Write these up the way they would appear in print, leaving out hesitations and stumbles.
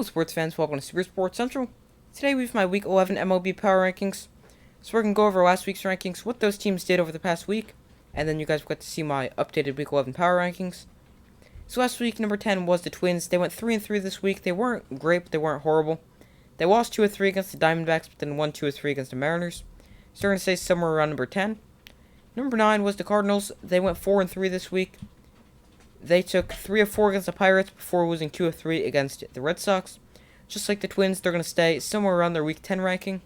Hello sports fans, welcome to Super Sports Central. Today we have my Week 11 MLB Power Rankings. So we're going to go over last week's rankings, what those teams did over the past week, and then you guys will get to see my updated Week 11 Power Rankings. So last week, number 10 was the Twins. They went 3-3 this week. They weren't great, but they weren't horrible. They lost 2-3 against the Diamondbacks, but then won 2-3 against the Mariners. So we're going to say somewhere around number 10. Number 9 was the Cardinals. They went 4-3 this week. They took 3 of 4 against the Pirates before losing 2 of 3 against the Red Sox. Just like the Twins, they're going to stay somewhere around their Week 10 ranking.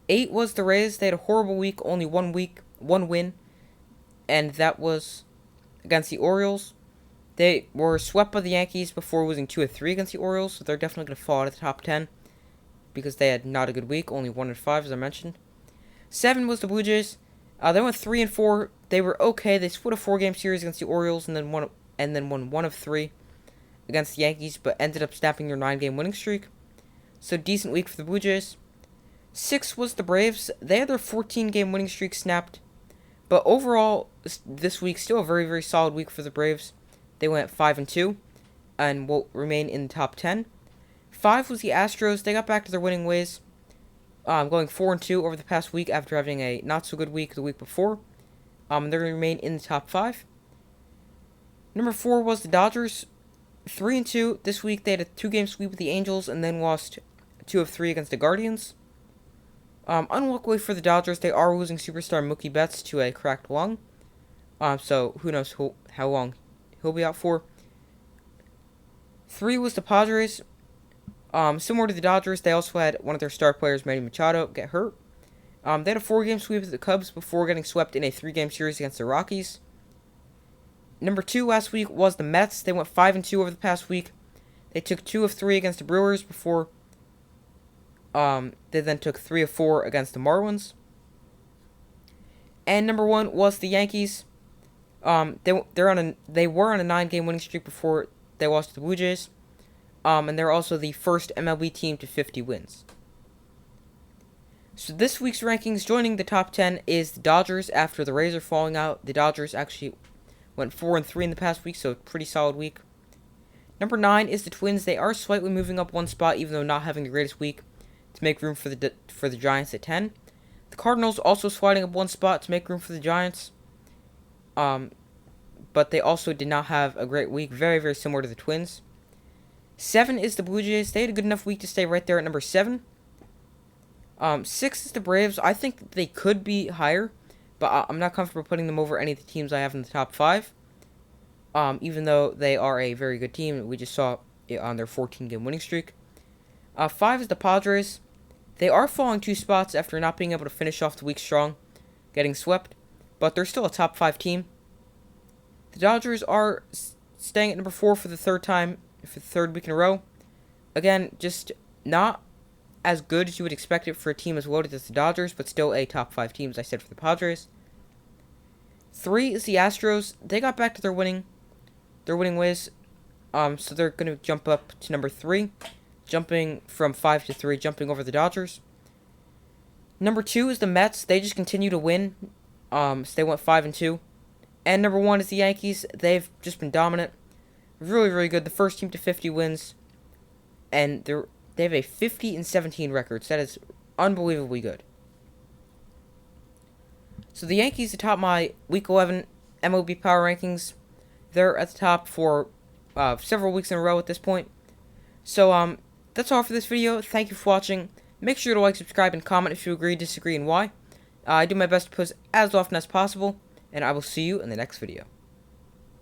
8 was the Rays. They had a horrible week, only one win, and that was against the Orioles. They were swept by the Yankees before losing 2 of 3 against the Orioles, so they're definitely going to fall out of the top 10 because they had not a good week, only 1 of 5 as I mentioned. 7 was the Blue Jays. They went 3-4. They were okay. They split a 4-game series against the Orioles and then won 1 of 3 against the Yankees, but ended up snapping their 9-game winning streak. So decent week for the Blue Jays. 6 was the Braves. They had their 14-game winning streak snapped, but overall this week still a very, very solid week for the Braves. They went 5-2 and will remain in the top 10. 5 was the Astros. They got back to their winning ways. Going 4-2 over the past week after having a not-so-good week the week before. They're going to remain in the top 5. Number 4 was the Dodgers. 3-2 this week. They had a 2-game sweep with the Angels and then lost 2 of 3 against the Guardians. Unluckily for the Dodgers, they are losing superstar Mookie Betts to a cracked lung. So who knows how long he'll be out for. 3 was the Padres. Similar to the Dodgers, they also had one of their star players, Manny Machado, get hurt. They had a 4-game sweep with the Cubs before getting swept in a 3-game series against the Rockies. Number 2 last week was the Mets. They went 5-2 over the past week. They took 2 of 3 against the Brewers before they then took 3 of 4 against the Marlins. And number 1 was the Yankees. They were on a 9-game winning streak before they lost to the Blue Jays. And they're also the first MLB team to 50 wins. So this week's rankings, joining the top 10 is the Dodgers after the Rays are falling out. The Dodgers actually went 4-3 in the past week, so a pretty solid week. Number 9 is the Twins. They are slightly moving up one spot, even though not having the greatest week, to make room for the Giants at 10. The Cardinals also sliding up one spot to make room for the Giants. But they also did not have a great week, very, very similar to the Twins. 7 is the Blue Jays. They had a good enough week to stay right there at number 7. 6 is the Braves. I think they could be higher, but I'm not comfortable putting them over any of the teams I have in the top 5. Even though they are a very good team. We just saw it on their 14-game winning streak. 5 is the Padres. They are falling 2 spots after not being able to finish off the week strong, getting swept, but they're still a top 5 team. The Dodgers are staying at number 4 for the third week in a row. Again, just not as good as you would expect it for a team as loaded as the Dodgers, but still a top 5 team, as I said, for the Padres. 3 is the Astros. They got back to their winning ways, so they're going to jump up to number 3, jumping from 5 to 3, jumping over the Dodgers. Number 2 is the Mets. They just continue to win, so they went 5-2. And number 1 is the Yankees. They've just been dominant. Really, really good. The first team to 50 wins. And they have a 50-17 record. So that is unbelievably good. So the Yankees atop my Week 11 MLB Power Rankings. They're at the top for several weeks in a row at this point. So that's all for this video. Thank you for watching. Make sure to like, subscribe, and comment if you agree, disagree, and why. I do my best to post as often as possible. And I will see you in the next video.